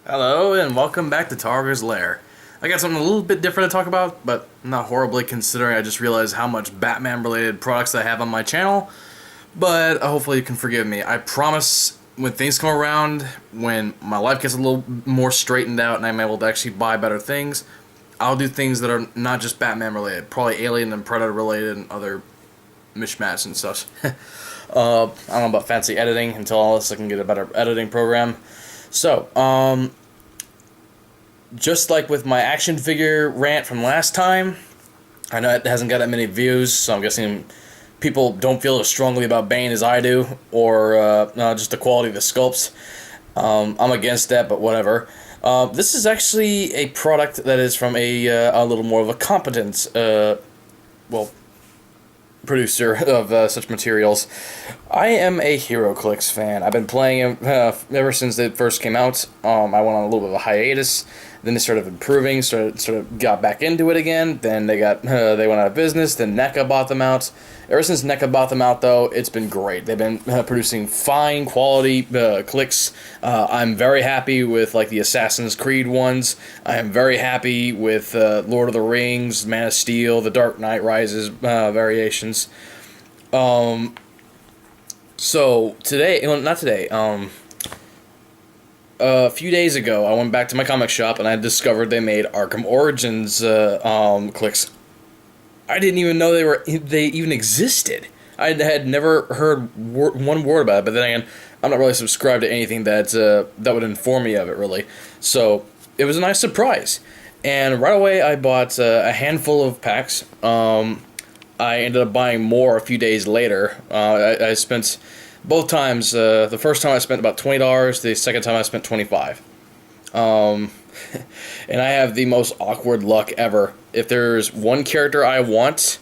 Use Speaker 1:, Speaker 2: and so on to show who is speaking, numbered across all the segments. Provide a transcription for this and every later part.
Speaker 1: Hello and welcome back to Targar's Lair. I got something a little bit different to talk about, but not horribly considering I just realized how much Batman related products I have on my channel, but hopefully you can forgive me. I promise when things come around, when my life gets a little more straightened out and I'm able to actually buy better things, I'll do things that are not just Batman related, probably Alien and Predator related and other mishmash and such. I don't know about fancy editing until all this I can get a better editing program. So, just like with my action figure rant from last time, I know it hasn't got that many views, so I'm guessing people don't feel as strongly about Bane as I do, or just the quality of the sculpts. I'm against that, but whatever. This is actually a product that is from a little more of a competent, producer of such materials. I am a Heroclix fan. I've been playing him ever since it first came out. I went on a little bit of a hiatus. Then they started improving. Sort of got back into it again. Then they went out of business. Then NECA bought them out. Ever since NECA bought them out, though, it's been great. They've been producing fine quality clicks. I'm very happy with like the Assassin's Creed ones. I am very happy with Lord of the Rings, Man of Steel, The Dark Knight Rises variations. So today, well, not today. A few days ago, I went back to my comic shop and I discovered they made Arkham Origins clicks. I didn't even know they even existed. I had never heard one word about it, but then again, I'm not really subscribed to anything that would inform me of it, really. So, it was a nice surprise. And right away, I bought a handful of packs. I ended up buying more a few days later. I spent, both times, the first time I spent about $20, the second time I spent $25. And I have the most awkward luck ever. If there's one character I want,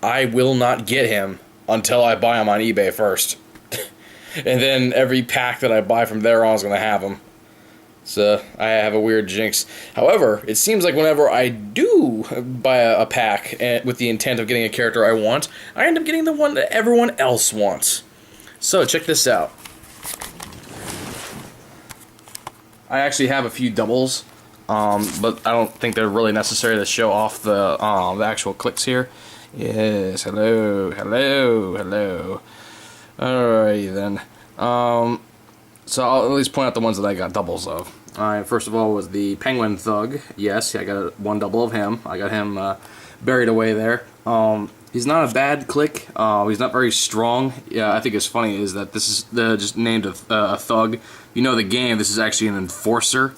Speaker 1: I will not get him until I buy him on eBay first. And then every pack that I buy from there on is going to have him. So, I have a weird jinx. However, it seems like whenever I do buy a pack with the intent of getting a character I want, I end up getting the one that everyone else wants. So, check this out. I actually have a few doubles, but I don't think they're really necessary to show off the actual clicks here. Yes, hello. Alrighty then. So I'll at least point out the ones that I got doubles of. Alright, first of all was the Penguin Thug. Yes, I got one double of him. I got him buried away there. He's not a bad click. He's not very strong. Yeah, I think it's funny is that this is just named a thug. You know the game, this is actually an enforcer,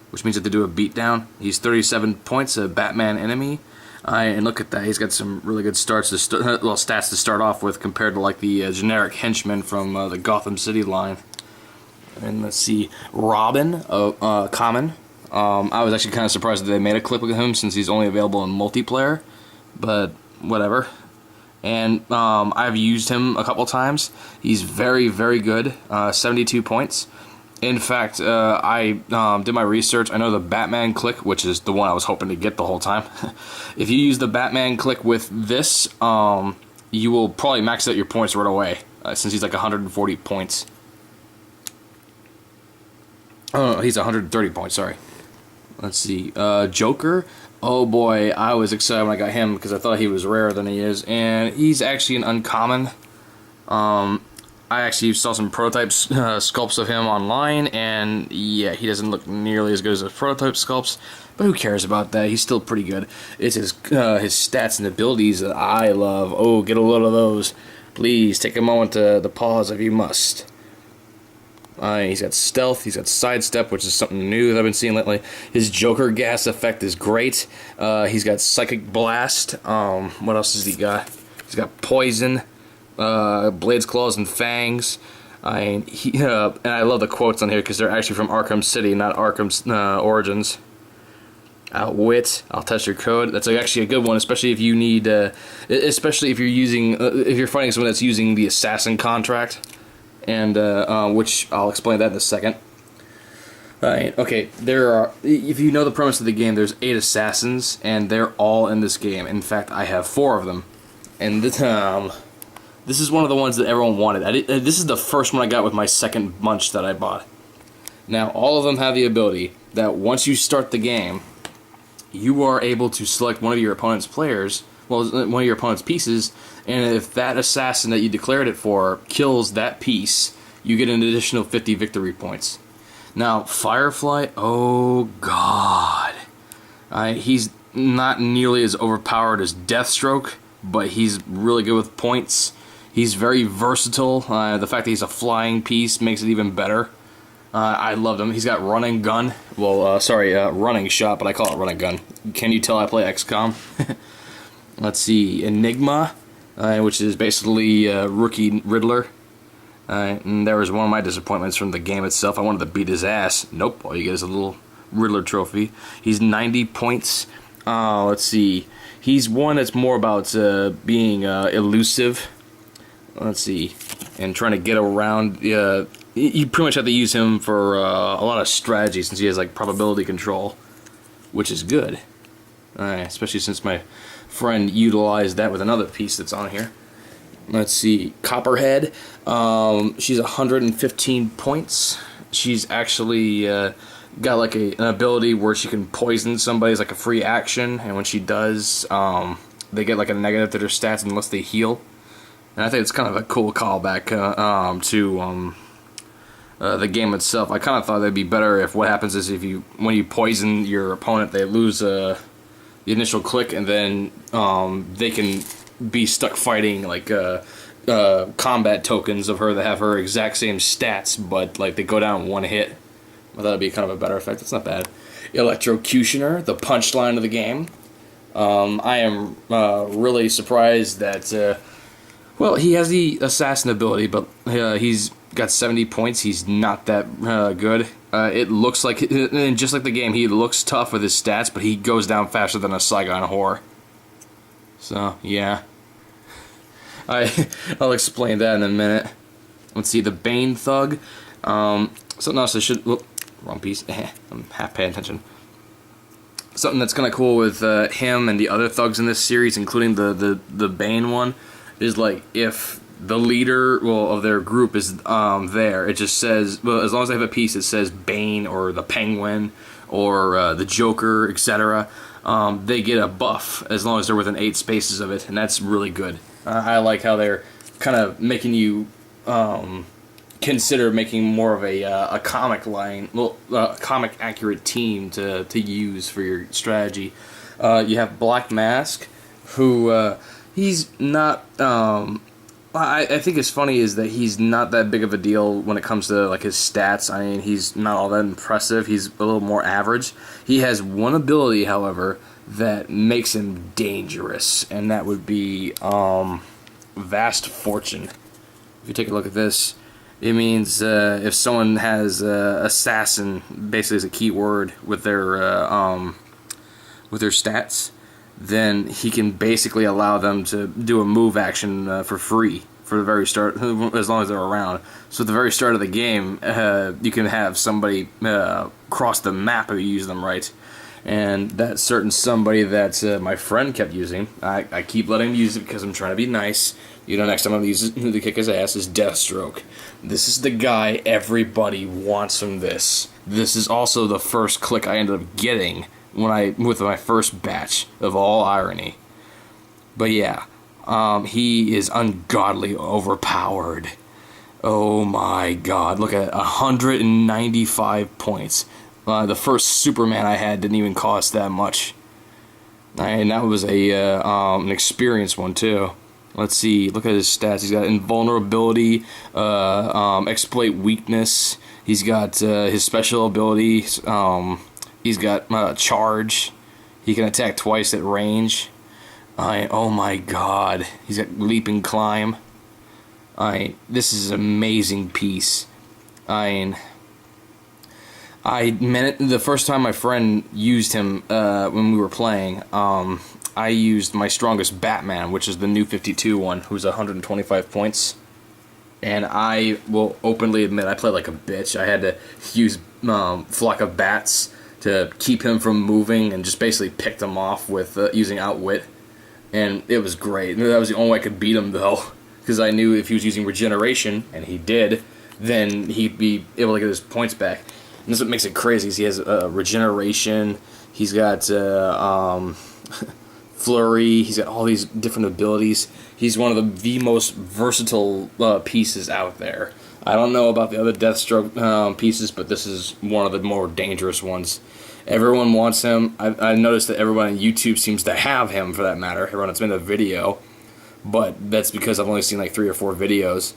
Speaker 1: which means that they do a beatdown. He's 37 points, a Batman enemy. And look at that, he's got some really good stats to start off with compared to like the generic henchman from the Gotham City line. And let's see, Robin, common. I was actually kind of surprised that they made a clip with him since he's only available in multiplayer, but whatever. And I've used him a couple times. He's very, very good, 72 points. In fact, I did my research. I know the Batman click, which is the one I was hoping to get the whole time. If you use the Batman click with this, you will probably max out your points right away, since he's like 140 points. Oh, he's 130 points, sorry. Let's see, Joker. Oh boy, I was excited when I got him because I thought he was rarer than he is, and he's actually an uncommon. I actually saw some prototype sculpts of him online, and yeah, he doesn't look nearly as good as the prototype sculpts, but who cares about that? He's still pretty good. It's his stats and abilities that I love. Oh, get a load of those. Please, take a moment to pause if you must. He's got stealth, he's got sidestep, which is something new that I've been seeing lately. His Joker gas effect is great. He's got psychic blast. What else has he got? He's got poison. Blades, claws, and fangs. And I love the quotes on here because they're actually from Arkham City, not Arkham's Origins. Outwit. I'll test your code. That's actually a good one, especially if you need, especially if you're fighting someone that's using the assassin contract, and which I'll explain that in a second. Alright, okay, if you know the premise of the game, there's 8 assassins, and they're all in this game. In fact, I have 4 of them. And this is one of the ones that everyone wanted. This is the first one I got with my second bunch that I bought. Now, all of them have the ability, that once you start the game, you are able to select one of your opponent's players, well, one of your opponent's pieces, and if that assassin that you declared it for kills that piece, you get an additional 50 victory points. Now, Firefly, oh god. He's not nearly as overpowered as Deathstroke, but he's really good with points. He's very versatile. The fact that he's a flying piece makes it even better. I loved him. He's got running gun. Well, running shot, but I call it running gun. Can you tell I play XCOM? Let's see, Enigma, which is basically Rookie Riddler. And there was one of my disappointments from the game itself. I wanted to beat his ass. Nope, all you get is a little Riddler trophy. He's 90 points. Let's see. He's one that's more about being elusive. Let's see. And trying to get around. You pretty much have to use him for a lot of strategy since he has like probability control, which is good. Especially since my friend utilized that with another piece that's on here. Let's see, Copperhead. She's 115 points. She's actually got like an ability where she can poison somebody as like a free action, and when she does, they get like a negative to their stats unless they heal. And I think it's kind of a cool callback to the game itself. I kind of thought it'd be better if what happens is when you poison your opponent, they lose the initial click, and then they can be stuck fighting like combat tokens of her that have her exact same stats, but like they go down one hit. I thought it'd be kind of a better effect. It's not bad. Electrocutioner, the punchline of the game. I am really surprised that well, he has the assassin ability, but he's got 70 points. He's not that good. It looks like, and just like the game, he looks tough with his stats, but he goes down faster than a Saigon whore. So, yeah. I'll explain that in a minute. Let's see, the Bane Thug. Something else I should... Whoop, wrong piece. I'm half paying attention. Something that's kind of cool with him and the other thugs in this series, including the Bane one, is like if the leader of their group is there, it just says, well, as long as they have a piece, it says Bane or the Penguin or the Joker, etc. They get a buff as long as they're within 8 spaces of it, and that's really good. I like how they're kind of making you consider making more of a comic line, comic accurate team to use for your strategy. You have Black Mask, who he's not. I think it's funny is that he's not that big of a deal when it comes to like his stats. I mean, he's not all that impressive. He's a little more average. He has one ability, however, that makes him dangerous, and that would be Vast Fortune. If you take a look at this, it means if someone has assassin basically as a keyword with their stats, then he can basically allow them to do a move action for free for the very start, as long as they're around. So at the very start of the game, you can have somebody cross the map if you use them right. And that certain somebody that my friend kept using, I keep letting him use it because I'm trying to be nice. You know, next time I'm going to use it to kick his ass is Deathstroke. This is the guy everybody wants from this. This is also the first click I ended up getting with my first batch of all irony. But yeah, he is ungodly overpowered. Oh my god, look at 195 points. The first Superman I had didn't even cost that much. And that was an experienced one too. Let's see, look at his stats. He's got invulnerability, exploit weakness. He's got his special abilities. He's got charge. He can attack twice at range. Oh my god. He's got leap and climb. This is an amazing piece. The first time my friend used him when we were playing, I used my strongest Batman, which is the new 52 one, who's 125 points. And I will openly admit I played like a bitch. I had to use Flock of Bats to keep him from moving and just basically picked him off with using Outwit. And it was great. That was the only way I could beat him, though, because I knew if he was using Regeneration, and he did, then he'd be able to get his points back. And this is what makes it crazy. Is he has regeneration. He's got flurry. He's got all these different abilities. He's one of the most versatile pieces out there. I don't know about the other Deathstroke pieces, but this is one of the more dangerous ones. Everyone wants him. I've noticed that everyone on YouTube seems to have him, for that matter. Everyone that's made a video. But that's because I've only seen like 3 or 4 videos.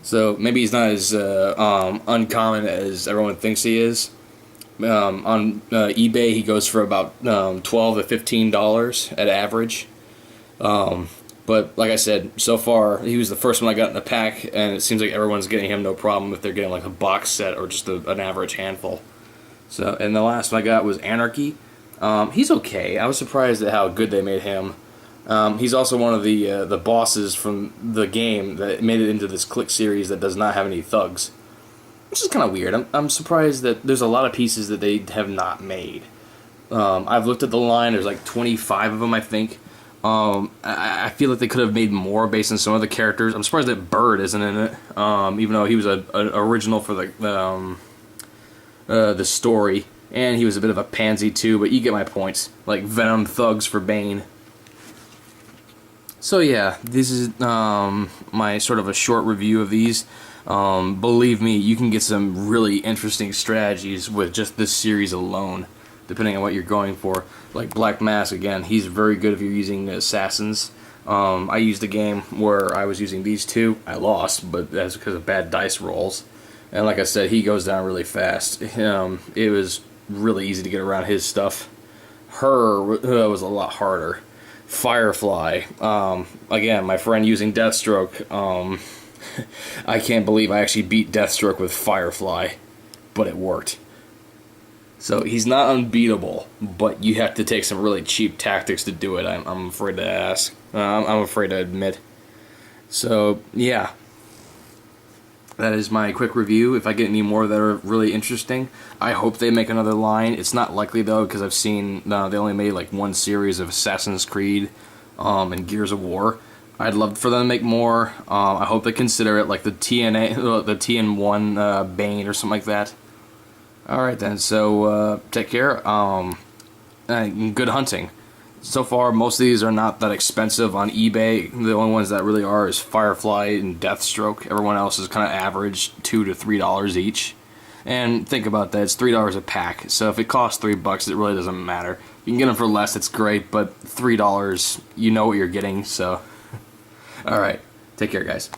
Speaker 1: So maybe he's not as uncommon as everyone thinks he is. On eBay, he goes for about $12 to $15 at average. But like I said, so far, he was the first one I got in the pack, and it seems like everyone's getting him no problem if they're getting like a box set or just an average handful. So, and the last one I got was Anarchy. He's okay. I was surprised at how good they made him. He's also one of the bosses from the game that made it into this Click series that does not have any thugs. Which is kind of weird. I'm surprised that there's a lot of pieces that they have not made. I've looked at the line, there's like 25 of them, I think. I feel like they could have made more based on some of the characters. I'm surprised that Bird isn't in it, even though he was an original for the story, and he was a bit of a pansy too, but you get my points. Like Venom Thugs for Bane. So yeah, this is my sort of a short review of these. Believe me, you can get some really interesting strategies with just this series alone, depending on what you're going for. Like Black Mask, again, he's very good if you're using assassins. I used a game where I was using these two. I lost, but that's because of bad dice rolls. And like I said, he goes down really fast. It was really easy to get around his stuff. Her was a lot harder. Firefly, again, my friend using Deathstroke, I can't believe I actually beat Deathstroke with Firefly, but it worked. So he's not unbeatable, but you have to take some really cheap tactics to do it, I'm afraid to ask. I'm afraid to admit. So, yeah. That is my quick review. If I get any more that are really interesting, I hope they make another line. It's not likely, though, because I've seen they only made like one series of Assassin's Creed and Gears of War. I'd love for them to make more. I hope they consider it like the TN1 Bane or something like that. Alright then, so take care. Good hunting. So far, most of these are not that expensive on eBay. The only ones that really are is Firefly and Deathstroke. Everyone else is kind of average, $2 to $3 each. And think about that, it's $3 a pack. So if it costs $3, it really doesn't matter. You can get them for less, it's great, but $3, you know what you're getting, so... Alright, take care, guys.